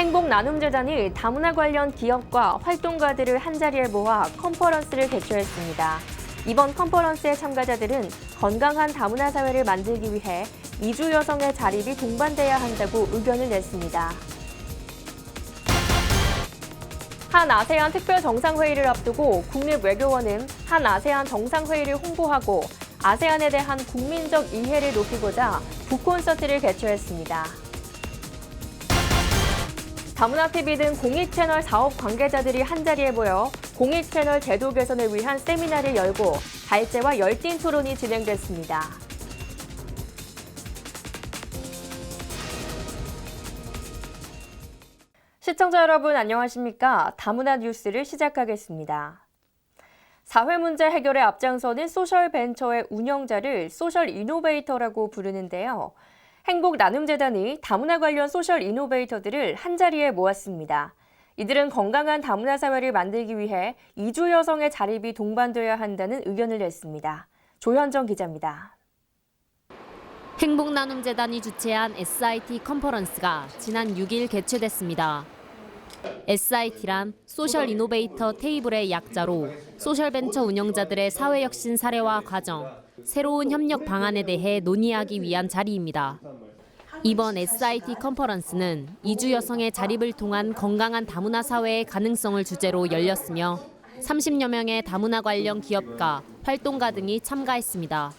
행복나눔재단이 다문화 관련 기업과 활동가들을 한자리에 모아 컨퍼런스를 개최했습니다. 이번 컨퍼런스의 참가자들은 건강한 다문화 사회를 만들기 위해 이주 여성의 자립이 동반돼야 한다고 의견을 냈습니다. 한 아세안 특별 정상회의를 앞두고 국립외교원은 한 아세안 정상회의를 홍보하고 아세안에 대한 국민적 이해를 높이고자 북콘서트를 개최했습니다. 다문화TV 등 공익채널 사업 관계자들이 한자리에 모여 공익채널 제도 개선을 위한 세미나를 열고 발제와 열띤 토론이 진행됐습니다. 시청자 여러분 안녕하십니까? 다문화 뉴스를 시작하겠습니다. 사회 문제 해결에 앞장서는 소셜벤처의 운영자를 소셜 이노베이터라고 부르는데요. 행복나눔재단이 다문화 관련 소셜 이노베이터들을 한자리에 모았습니다. 이들은 건강한 다문화 사회를 만들기 위해 이주 여성의 자립이 동반돼야 한다는 의견을 냈습니다. 조현정 기자입니다. 행복나눔재단이 주최한 SIT 컨퍼런스가 지난 6일 개최됐습니다. SIT란 소셜 이노베이터 테이블의 약자로 소셜벤처 운영자들의 사회혁신 사례와 과정, 새로운 협력 방안에 대해 논의하기 위한 자리입니다. 이번 SIT 컨퍼런스는 이주 여성의 자립을 통한 건강한 다문화 사회의 가능성을 주제로 열렸으며 30여 명의 다문화 관련 기업가, 활동가 등이 참가했습니다.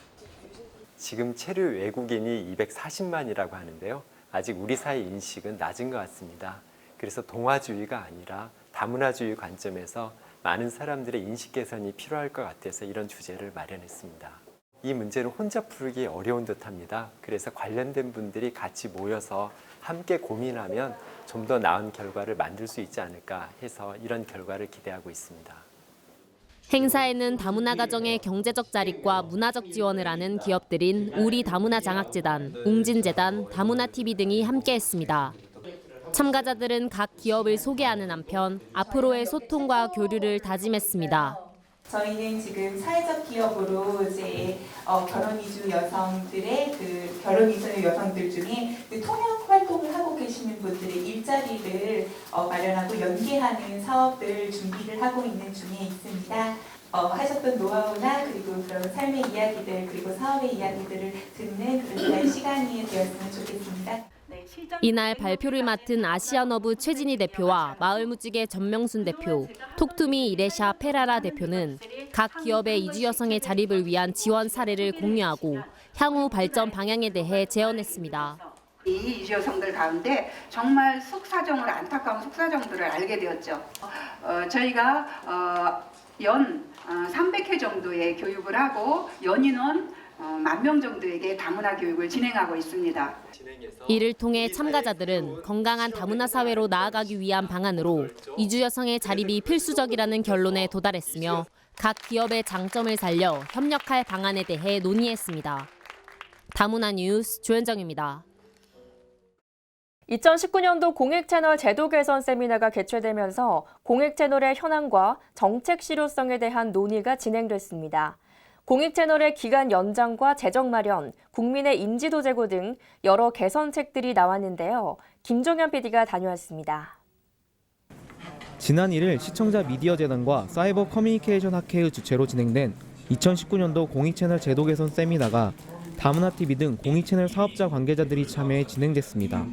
지금 체류 외국인이 240만이라고 하는데요. 아직 우리 사회 인식은 낮은 것 같습니다. 그래서 동화주의가 아니라 다문화주의 관점에서 많은 사람들의 인식 개선이 필요할 것 같아서 이런 주제를 마련했습니다. 이 문제는 혼자 풀기 어려운 듯합니다. 그래서 관련된 분들이 같이 모여서 함께 고민하면 좀 더 나은 결과를 만들 수 있지 않을까 해서 이런 결과를 기대하고 있습니다. 행사에는 다문화 가정의 경제적 자립과 문화적 지원을 하는 기업들인 우리 다문화 장학재단, 웅진재단, 다문화TV 등이 함께했습니다. 참가자들은 각 기업을 소개하는 한편 앞으로의 소통과 교류를 다짐했습니다. 저희는 지금 사회적 기업으로 이제 결혼 이주 여성들의 결혼 이주 여성들 중에 통역 활동을 하고 계시는 분들의 일자리를 마련하고 연계하는 사업들 준비를 하고 있는 중에 있습니다. 하셨던 노하우나 그리고 그런 삶의 이야기들 그리고 사업의 이야기들을 듣는 그런 시간이 되었으면 좋겠습니다. 이날 발표를 맡은 아시아너브 최진희 대표와 마을무지개 전명순 대표, 톡투미 이레샤 페라라 대표는 각 기업의 이주 여성의 자립을 위한 지원 사례를 공유하고 향후 발전 방향에 대해 제언했습니다. 이 이주 여성들 가운데 정말 안타까운 속사정들을 알게 되었죠. 저희가 연 300회 정도의 교육을 하고 연인원 10,000명 정도에게 다문화 교육을 진행하고 있습니다. 이를 통해 참가자들은 건강한 다문화 사회로 나아가기 위한 방안으로 이주 여성의 자립이 필수적이라는 결론에 도달했으며 각 기업의 장점을 살려 협력할 방안에 대해 논의했습니다. 다문화 뉴스 조현정입니다. 2019년도 공익채널 제도 개선 세미나가 개최되면서 공익채널의 현황과 정책 실효성에 대한 논의가 진행됐습니다. 공익채널의 기간 연장과 재정 마련, 국민의 인지도 제고 등 여러 개선책들이 나왔는데요. 김종현 PD가 다녀왔습니다. 지난 1일 시청자 미디어재단과 사이버 커뮤니케이션 학회의 주최로 진행된 2019년도 공익채널 제도 개선 세미나가 다문화TV 등 공익채널 사업자 관계자들이 참여해 진행됐습니다.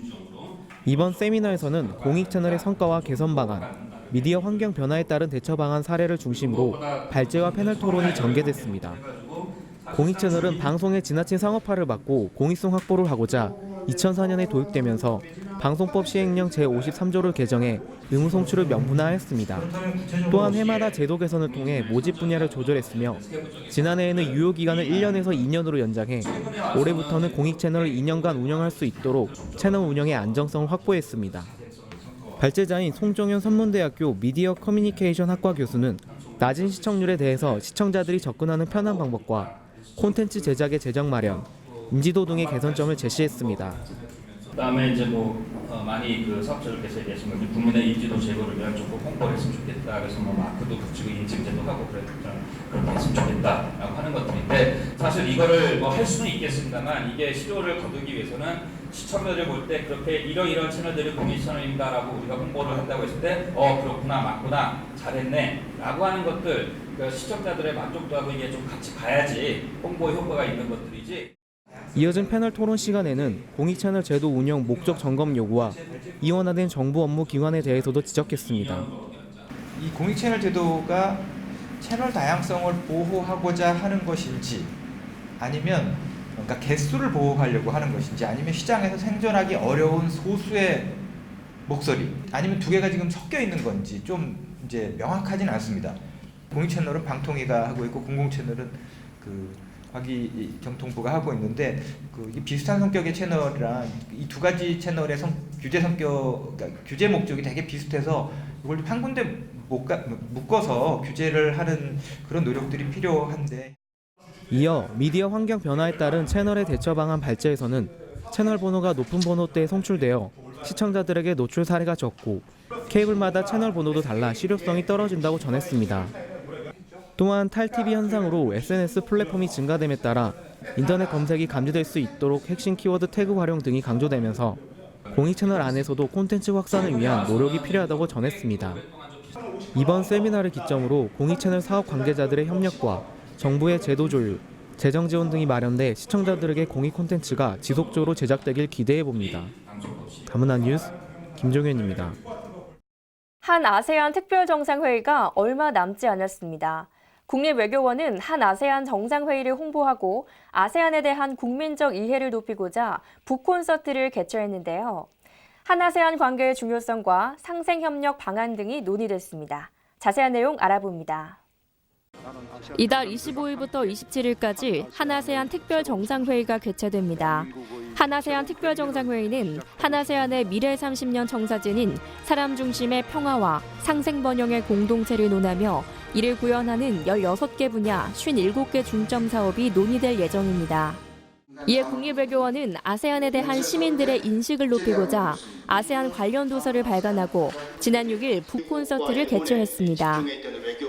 이번 세미나에서는 공익채널의 성과와 개선 방안, 미디어 환경 변화에 따른 대처 방안 사례를 중심으로 발제와 패널 토론이 전개됐습니다. 공익채널은 방송의 지나친 상업화를 막고 공익성 확보를 하고자 2004년에 도입되면서 방송법 시행령 제53조를 개정해 의무 송출을 명분화했습니다. 또한 해마다 제도 개선을 통해 모집 분야를 조절했으며 지난해에는 유효기간을 1년에서 2년으로 연장해 올해부터는 공익채널을 2년간 운영할 수 있도록 채널 운영의 안정성을 확보했습니다. 발제자인 송정현 선문대학교 미디어 커뮤니케이션 학과 교수는 낮은 시청률에 대해서 시청자들이 접근하는 편한 방법과 콘텐츠 제작의 재정 마련, 인지도 등의 개선점을 제시했습니다. 그다음에 이제 많이 사업자들께서 얘기하신 건 국민의 인지도 제고를 위한 조금 홍보를 했으면 좋겠다. 그래서 마크도 붙이고 인증제도 하고 그렇게 했으면 좋겠다라고 하는 것들인데 사실 이거를 할 수는 있겠습니다만 이게 시도를 거두기 위해서는 시청자들이 볼 때 그렇게 이런 채널들이 공익 채널입니다라고 우리가 홍보를 한다고 했을 때 그렇구나 맞구나 잘했네 라고 하는 것들 그 시청자들의 만족도하고 이게 좀 같이 가야지 홍보의 효과가 있는 것들이지. 이어진 패널 토론 시간에는 공익채널 제도 운영 목적 점검 요구와 이원화된 정부 업무 기관에 대해서도 지적했습니다. 이 공익채널 제도가 채널 다양성을 보호하고자 하는 것인지 아니면 그러니까 개수를 보호하려고 하는 것인지 아니면 시장에서 생존하기 어려운 소수의 목소리 아니면 두 개가 지금 섞여 있는 건지 좀 이제 명확하지는 않습니다. 공익채널은 방통위가 하고 있고 공공채널은 과기경통부가 하고 있는데 이 비슷한 성격의 채널이랑 이 두 가지 채널의 규제 성격, 그러니까 규제 목적이 되게 비슷해서 이걸 한 군데 묶어서 규제를 하는 그런 노력들이 필요한데. 이어 미디어 환경 변화에 따른 채널의 대처 방안 발제에서는 채널 번호가 높은 번호대에 송출되어 시청자들에게 노출 사례가 적고 케이블마다 채널 번호도 달라 실효성이 떨어진다고 전했습니다. 또한 탈TV 현상으로 SNS 플랫폼이 증가됨에 따라 인터넷 검색이 감지될 수 있도록 핵심 키워드 태그 활용 등이 강조되면서 공익채널 안에서도 콘텐츠 확산을 위한 노력이 필요하다고 전했습니다. 이번 세미나를 기점으로 공익채널 사업 관계자들의 협력과 정부의 제도 조율, 재정 지원 등이 마련돼 시청자들에게 공익 콘텐츠가 지속적으로 제작되길 기대해봅니다. 다문화 뉴스 김종현입니다. 한 아세안 특별정상회의가 얼마 남지 않았습니다. 국립외교원은 한 아세안 정상회의를 홍보하고 아세안에 대한 국민적 이해를 높이고자 북콘서트를 개최했는데요. 한 아세안 관계의 중요성과 상생협력 방안 등이 논의됐습니다. 자세한 내용 알아봅니다. 이달 25일부터 27일까지 한아세안 특별정상회의가 개최됩니다. 한아세안 특별정상회의는 한아세안의 미래 30년 청사진인 사람 중심의 평화와 상생번영의 공동체를 논하며 이를 구현하는 16개 분야 57개 중점 사업이 논의될 예정입니다. 이에 국립외교원은 아세안에 대한 시민들의 인식을 높이고자 아세안 관련 도서를 발간하고 지난 6일 북콘서트를 개최했습니다.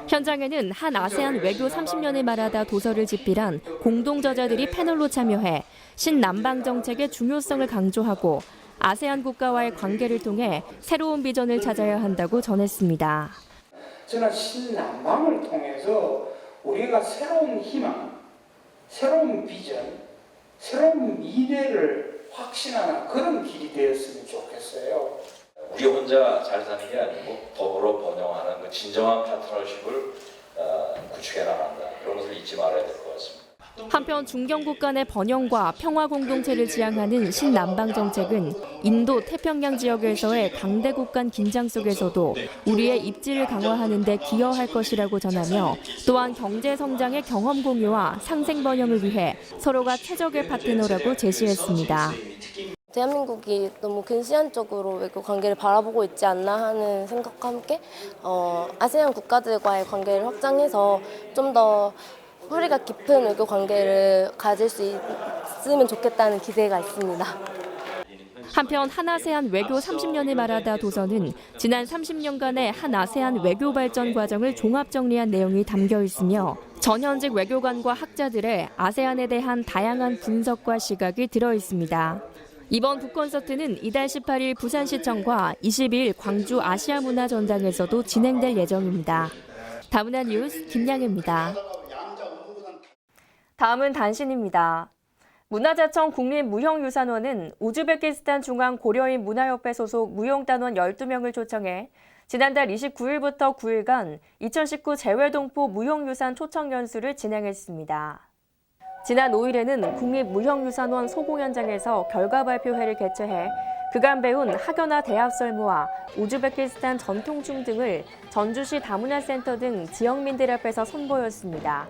현장에는 한 아세안 외교 30년을 말하다 도서를 집필한 공동저자들이 패널로 참여해 신남방 정책의 중요성을 강조하고 아세안 국가와의 관계를 통해 새로운 비전을 찾아야 한다고 전했습니다. 저는 신남방을 통해서 우리가 새로운 희망, 새로운 비전, 새로운 미래를 확신하는 그런 길이 되었으면 좋겠어요. 우리 혼자 잘 사는 게 아니고 더불어 번영하는 그 진정한 파트너십을 구축해 나간다. 그런 것을 잊지 말아야 될 것 같습니다. 한편 중경국 간의 번영과 평화 공동체를 지향하는 신남방 정책은 인도 태평양 지역에서의 강대국 간 긴장 속에서도 우리의 입지를 강화하는 데 기여할 것이라고 전하며 또한 경제 성장의 경험 공유와 상생 번영을 위해 서로가 최적의 파트너라고 제시했습니다. 대한민국이 너무 근시안적으로 외교 관계를 바라보고 있지 않나 하는 생각과 함께 아세안 국가들과의 관계를 확장해서 좀 더 뿌리가 깊은 외교 관계를 가질 수 있으면 좋겠다는 기대가 있습니다. 한편 한아세안 외교 30년을 말하다 도서는 지난 30년간의 한아세안 외교 발전 과정을 종합 정리한 내용이 담겨 있으며 전현직 외교관과 학자들의 아세안에 대한 다양한 분석과 시각이 들어 있습니다. 이번 북콘서트는 이달 18일 부산시청과 22일 광주 아시아문화전당에서도 진행될 예정입니다. 다문화 뉴스 김양입니다. 다음은 단신입니다. 문화재청 국립무형유산원은 우즈베키스탄 중앙고려인 문화협회 소속 무용단원 12명을 초청해 지난달 29일부터 9일간 2019 재외동포 무형유산 초청연수를 진행했습니다. 지난 5일에는 국립무형유산원 소공연장에서 결과 발표회를 개최해 그간 배운 학연화 대합설모와 우즈베키스탄 전통춤 등을 전주시 다문화센터 등 지역민들 앞에서 선보였습니다.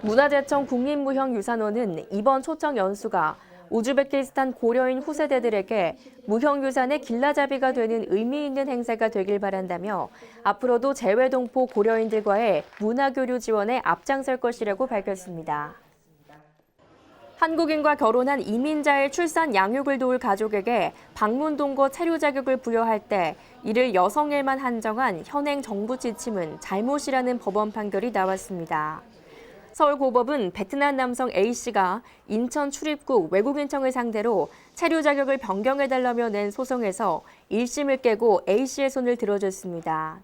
문화재청 국립무형유산원은 이번 초청 연수가 우즈베키스탄 고려인 후세대들에게 무형유산의 길라잡이가 되는 의미 있는 행사가 되길 바란다며 앞으로도 재외동포 고려인들과의 문화교류 지원에 앞장설 것이라고 밝혔습니다. 한국인과 결혼한 이민자의 출산 양육을 도울 가족에게 방문 동거 체류 자격을 부여할 때 이를 여성에만 한정한 현행 정부 지침은 잘못이라는 법원 판결이 나왔습니다. 서울고법은 베트남 남성 A씨가 인천 출입국 외국인청을 상대로 체류 자격을 변경해달라며 낸 소송에서 1심을 깨고 A씨의 손을 들어줬습니다.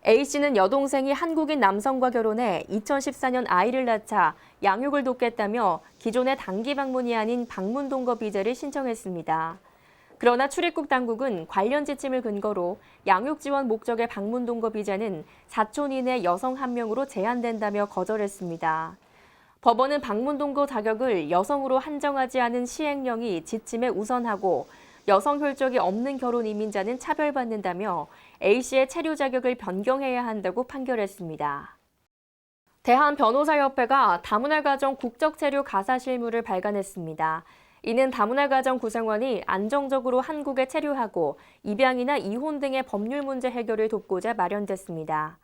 A씨는 여동생이 한국인 남성과 결혼해 2014년 아이를 낳자 양육을 돕겠다며 기존의 단기 방문이 아닌 방문 동거 비자를 신청했습니다. 그러나 출입국 당국은 관련 지침을 근거로 양육 지원 목적의 방문 동거 비자는 4촌 이내 여성 1명으로 제한된다며 거절했습니다. 법원은 방문 동거 자격을 여성으로 한정하지 않은 시행령이 지침에 우선하고 여성 혈족이 없는 결혼 이민자는 차별받는다며 A씨의 체류 자격을 변경해야 한다고 판결했습니다. 대한변호사협회가 다문화 가정 국적 체류 가사 실무를 발간했습니다. 이는 다문화 가정 구성원이 안정적으로 한국에 체류하고 입양이나 이혼 등의 법률 문제 해결을 돕고자 마련됐습니다.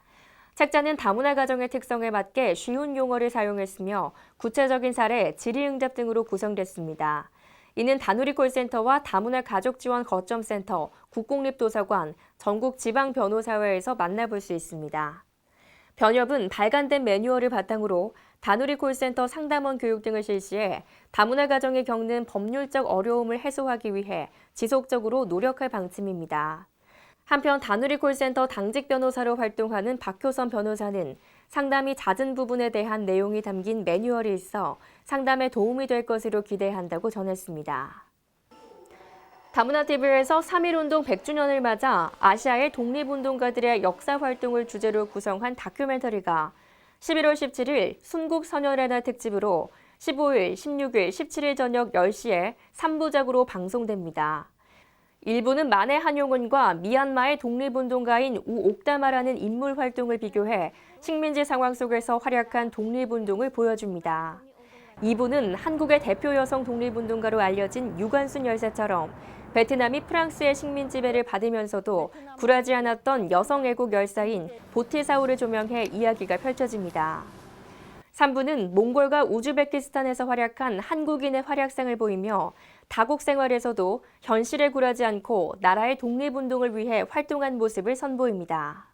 책자는 다문화 가정의 특성에 맞게 쉬운 용어를 사용했으며 구체적인 사례, 질의응답 등으로 구성됐습니다. 이는 다누리 콜센터와 다문화 가족지원 거점센터, 국공립도서관, 전국 지방변호사회에서 만나볼 수 있습니다. 변협은 발간된 매뉴얼을 바탕으로 다누리 콜센터 상담원 교육 등을 실시해 다문화 가정이 겪는 법률적 어려움을 해소하기 위해 지속적으로 노력할 방침입니다. 한편 다누리 콜센터 당직 변호사로 활동하는 박효선 변호사는 상담이 잦은 부분에 대한 내용이 담긴 매뉴얼이 있어 상담에 도움이 될 것으로 기대한다고 전했습니다. 다문화TV에서 3.1운동 100주년을 맞아 아시아의 독립운동가들의 역사 활동을 주제로 구성한 다큐멘터리가 11월 17일 순국선열의 날 특집으로 15일, 16일, 17일 저녁 10시에 3부작으로 방송됩니다. 1부는 만해 한용운과 미얀마의 독립운동가인 우옥다마라는 인물 활동을 비교해 식민지 상황 속에서 활약한 독립운동을 보여줍니다. 2부는 한국의 대표 여성 독립운동가로 알려진 유관순 열사처럼 베트남이 프랑스의 식민 지배를 받으면서도 굴하지 않았던 여성 애국 열사인 보티사우를 조명해 이야기가 펼쳐집니다. 3부는 몽골과 우즈베키스탄에서 활약한 한국인의 활약상을 보이며 다국 생활에서도 현실에 굴하지 않고 나라의 독립운동을 위해 활동한 모습을 선보입니다.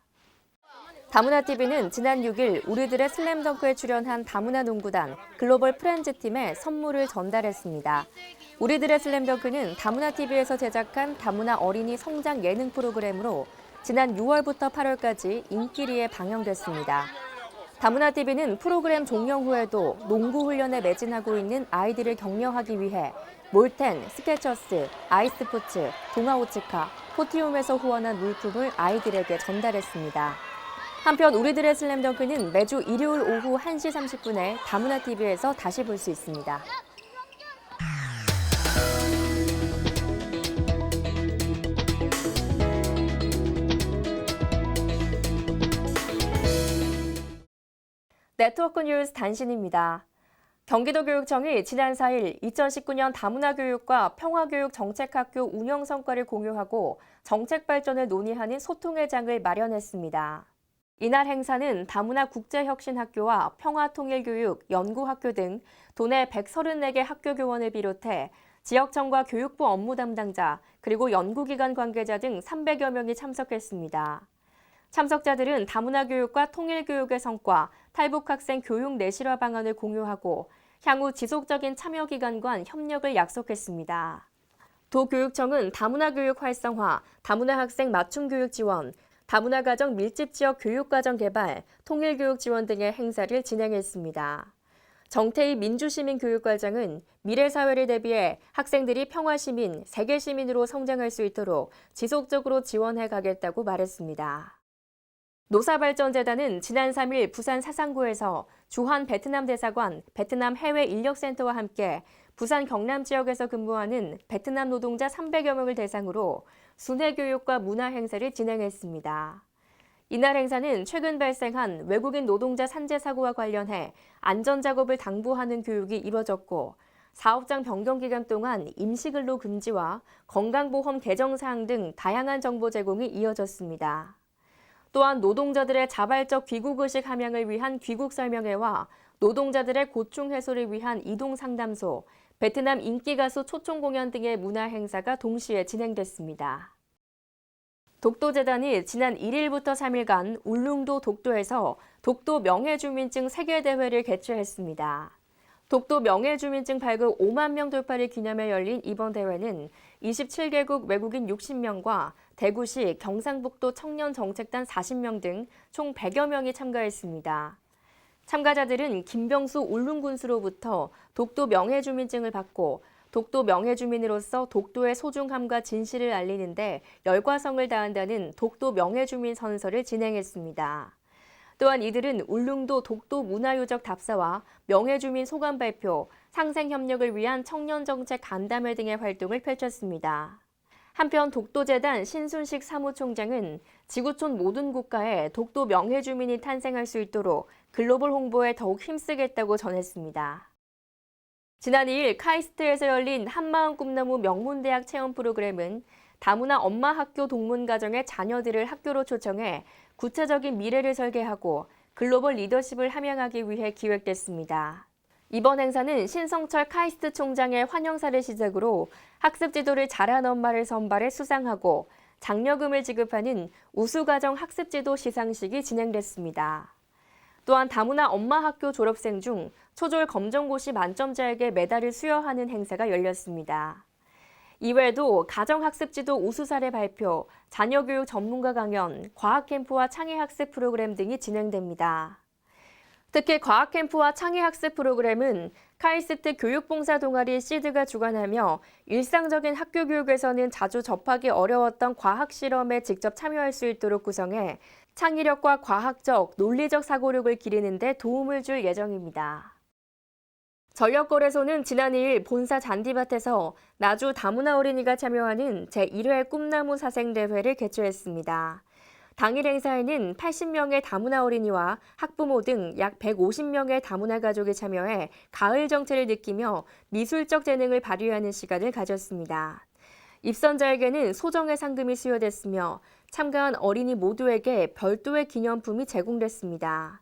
다문화TV는 지난 6일 우리들의 슬램덩크에 출연한 다문화 농구단 글로벌 프렌즈팀에 선물을 전달했습니다. 우리들의 슬램덩크는 다문화TV에서 제작한 다문화 어린이 성장 예능 프로그램으로 지난 6월부터 8월까지 인기리에 방영됐습니다. 다문화TV는 프로그램 종영 후에도 농구 훈련에 매진하고 있는 아이들을 격려하기 위해 몰텐, 스케쳐스, 아이스포츠, 동아오츠카, 포티움에서 후원한 물품을 아이들에게 전달했습니다. 한편 우리들의 슬램덩크는 매주 일요일 오후 1시 30분에 다문화TV에서 다시 볼 수 있습니다. 네트워크 뉴스 단신입니다. 경기도교육청이 지난 4일 2019년 다문화교육과 평화교육정책학교 운영 성과를 공유하고 정책 발전을 논의하는 소통의 장을 마련했습니다. 이날 행사는 다문화 국제혁신학교와 평화통일교육, 연구학교 등 도내 134개 학교 교원을 비롯해 지역청과 교육부 업무 담당자, 그리고 연구기관 관계자 등 300여 명이 참석했습니다. 참석자들은 다문화 교육과 통일교육의 성과, 탈북학생 교육 내실화 방안을 공유하고 향후 지속적인 참여 기관 간 협력을 약속했습니다. 도교육청은 다문화 교육 활성화, 다문화 학생 맞춤 교육 지원, 다문화 가정 밀집 지역 교육 과정 개발, 통일교육 지원 등의 행사를 진행했습니다. 정태희 민주시민교육과장은 미래 사회를 대비해 학생들이 평화시민, 세계시민으로 성장할 수 있도록 지속적으로 지원해 가겠다고 말했습니다. 노사발전재단은 지난 3일 부산 사상구에서 주한 베트남 대사관, 베트남 해외 인력센터와 함께 부산 경남 지역에서 근무하는 베트남 노동자 300여 명을 대상으로 순회교육과 문화행사를 진행했습니다. 이날 행사는 최근 발생한 외국인 노동자 산재 사고와 관련해 안전작업을 당부하는 교육이 이뤄졌고 사업장 변경 기간 동안 임시근로 금지와 건강보험 개정 사항 등 다양한 정보 제공이 이어졌습니다. 또한 노동자들의 자발적 귀국의식 함양을 위한 귀국설명회와 노동자들의 고충 해소를 위한 이동상담소, 베트남 인기가수 초청 공연 등의 문화행사가 동시에 진행됐습니다. 독도재단이 지난 1일부터 3일간 울릉도 독도에서 독도 명예주민증 세계대회를 개최했습니다. 독도 명예주민증 발급 5만 명 돌파를 기념해 열린 이번 대회는 27개국 외국인 60명과 대구시 경상북도 청년정책단 40명 등 총 100여 명이 참가했습니다. 참가자들은 김병수 울릉군수로부터 독도 명예주민증을 받고 독도 명예주민으로서 독도의 소중함과 진실을 알리는데 열과성을 다한다는 독도 명예주민 선서를 진행했습니다. 또한 이들은 울릉도 독도 문화유적 답사와 명예주민 소감 발표, 상생협력을 위한 청년정책 간담회 등의 활동을 펼쳤습니다. 한편 독도재단 신순식 사무총장은 지구촌 모든 국가에 독도 명예주민이 탄생할 수 있도록 글로벌 홍보에 더욱 힘쓰겠다고 전했습니다. 지난 2일 카이스트에서 열린 한마음 꿈나무 명문대학 체험 프로그램은 다문화 엄마 학교 동문가정의 자녀들을 학교로 초청해 구체적인 미래를 설계하고 글로벌 리더십을 함양하기 위해 기획됐습니다. 이번 행사는 신성철 카이스트 총장의 환영사를 시작으로 학습 지도를 잘한 엄마를 선발해 수상하고 장려금을 지급하는 우수가정 학습지도 시상식이 진행됐습니다. 또한 다문화 엄마 학교 졸업생 중 초졸 검정고시 만점자에게 메달을 수여하는 행사가 열렸습니다. 이외에도 가정학습지도 우수사례 발표, 자녀교육 전문가 강연, 과학캠프와 창의학습 프로그램 등이 진행됩니다. 특히 과학캠프와 창의학습 프로그램은 카이스트 교육봉사 동아리 시드가 주관하며 일상적인 학교 교육에서는 자주 접하기 어려웠던 과학실험에 직접 참여할 수 있도록 구성해 창의력과 과학적, 논리적 사고력을 기르는 데 도움을 줄 예정입니다. 전력거래소는 지난 2일 본사 잔디밭에서 나주 다문화 어린이가 참여하는 제1회 꿈나무 사생대회를 개최했습니다. 당일 행사에는 80명의 다문화 어린이와 학부모 등 약 150명의 다문화 가족이 참여해 가을 정체를 느끼며 미술적 재능을 발휘하는 시간을 가졌습니다. 입선자에게는 소정의 상금이 수여됐으며 참가한 어린이 모두에게 별도의 기념품이 제공됐습니다.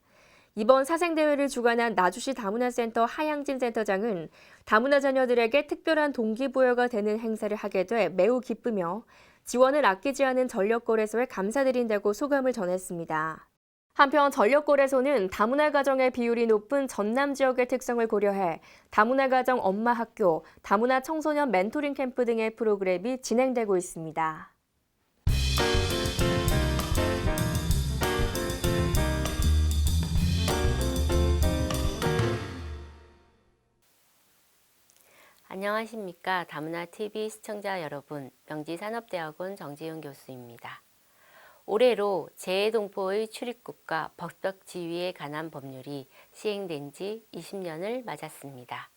이번 사생대회를 주관한 나주시 다문화센터 하양진 센터장은 다문화 자녀들에게 특별한 동기부여가 되는 행사를 하게 돼 매우 기쁘며 지원을 아끼지 않은 전력거래소에 감사드린다고 소감을 전했습니다. 한편 전력거래소는 다문화 가정의 비율이 높은 전남 지역의 특성을 고려해 다문화 가정 엄마 학교, 다문화 청소년 멘토링 캠프 등의 프로그램이 진행되고 있습니다. 안녕하십니까. 다문화TV 시청자 여러분, 명지산업대학원 정지윤 교수입니다. 올해로 재해동포의 출입국과 법적 지위에 관한 법률이 시행된 지 20년을 맞았습니다.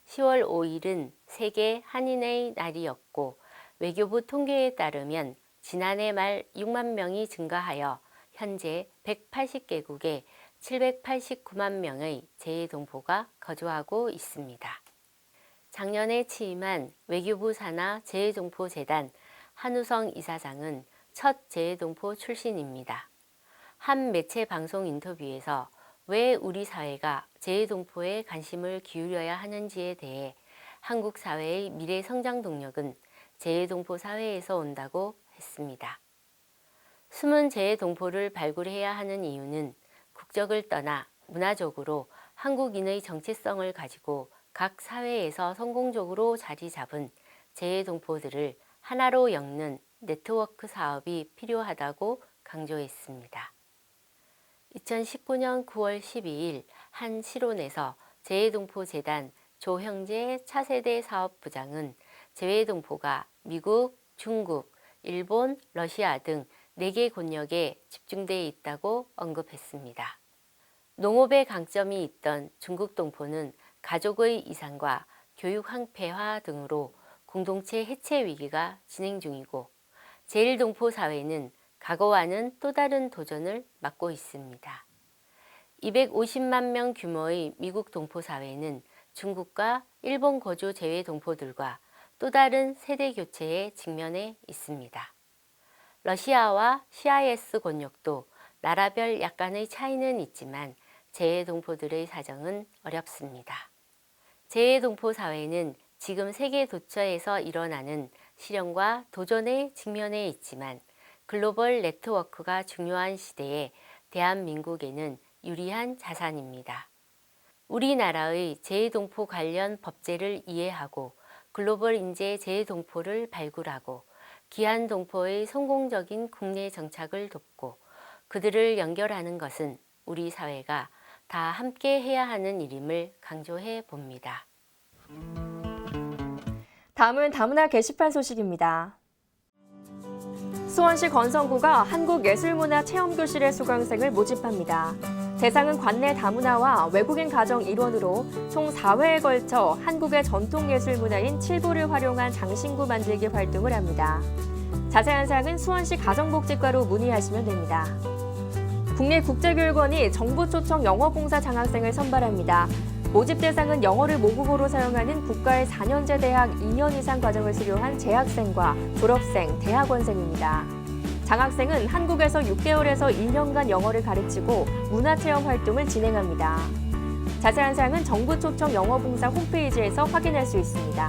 10월 5일은 세계 한인의 날이었고 외교부 통계에 따르면 지난해 말 6만 명이 증가하여 현재 180개국에 789만 명의 재해동포가 거주하고 있습니다. 작년에 취임한 외교부 산하 재해동포재단 한우성 이사장은 첫 재해동포 출신입니다. 한 매체 방송 인터뷰에서 왜 우리 사회가 재해동포에 관심을 기울여야 하는지에 대해 한국 사회의 미래 성장 동력은 재해동포 사회에서 온다고 했습니다. 숨은 재해동포를 발굴해야 하는 이유는 국적을 떠나 문화적으로 한국인의 정체성을 가지고 각 사회에서 성공적으로 자리 잡은 재해동포들을 하나로 엮는 네트워크 사업이 필요하다고 강조했습니다. 2019년 9월 12일 한 실온에서 재해동포재단 조형재 차세대 사업부장은 재해동포가 미국, 중국, 일본, 러시아 등 4개 권역에 집중되어 있다고 언급했습니다. 농업에 강점이 있던 중국 동포는 가족의 이산과 교육 황폐화 등으로 공동체 해체 위기가 진행 중이고 제1동포 사회는 과거와는 또 다른 도전을 맞고 있습니다. 250만 명 규모의 미국 동포 사회는 중국과 일본 거주 재외 동포들과 또 다른 세대 교체에 직면해 있습니다. 러시아와 CIS 권역도 나라별 약간의 차이는 있지만 재외 동포들의 사정은 어렵습니다. 재해동포 사회는 지금 세계 도처에서 일어나는 실현과 도전에 직면해 있지만 글로벌 네트워크가 중요한 시대에 대한민국에는 유리한 자산입니다. 우리나라의 재해동포 관련 법제를 이해하고 글로벌 인재 재해동포를 발굴하고 귀한 동포의 성공적인 국내 정착을 돕고 그들을 연결하는 것은 우리 사회가 다 함께 해야 하는 일임을 강조해 봅니다. 다음은 다문화 게시판 소식입니다. 수원시 건성구가 한국예술문화체험교실의 수강생을 모집합니다. 대상은 관내 다문화와 외국인 가정 일원으로 총 4회에 걸쳐 한국의 전통예술문화인 칠보를 활용한 장신구 만들기 활동을 합니다. 자세한 사항은 수원시 가정복지과로 문의하시면 됩니다. 국립국제교육원이 정부 초청 영어봉사 장학생을 선발합니다. 모집 대상은 영어를 모국어로 사용하는 국가의 4년제 대학 2년 이상 과정을 수료한 재학생과 졸업생, 대학원생입니다. 장학생은 한국에서 6개월에서 1년간 영어를 가르치고 문화체험 활동을 진행합니다. 자세한 사항은 정부 초청 영어봉사 홈페이지에서 확인할 수 있습니다.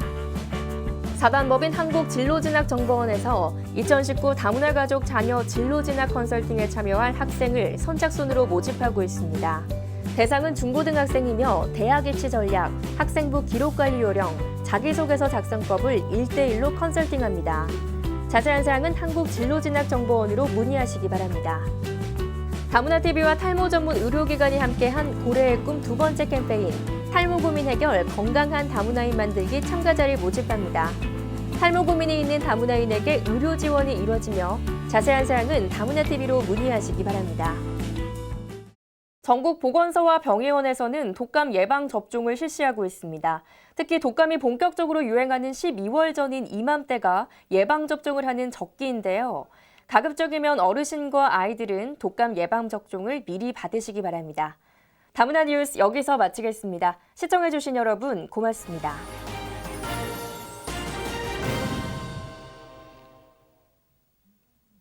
사단법인 한국진로진학정보원에서 2019 다문화 가족 자녀 진로진학 컨설팅에 참여할 학생을 선착순으로 모집하고 있습니다. 대상은 중고등학생이며 대학 입시 전략, 학생부 기록관리 요령, 자기소개서 작성법을 1대1로 컨설팅합니다. 자세한 사항은 한국진로진학정보원으로 문의하시기 바랍니다. 다문화TV와 탈모 전문 의료기관이 함께한 고래의 꿈 2번째 캠페인 탈모 고민 해결 건강한 다문화인 만들기 참가자를 모집합니다. 탈모 고민이 있는 다문화인에게 의료 지원이 이뤄지며 자세한 사항은 다문화TV로 문의하시기 바랍니다. 전국 보건소와 병의원에서는 독감 예방 접종을 실시하고 있습니다. 특히 독감이 본격적으로 유행하는 12월 전인 이맘때가 예방 접종을 하는 적기인데요. 가급적이면 어르신과 아이들은 독감 예방 접종을 미리 받으시기 바랍니다. 다문화 뉴스 여기서 마치겠습니다. 시청해주신 여러분 고맙습니다.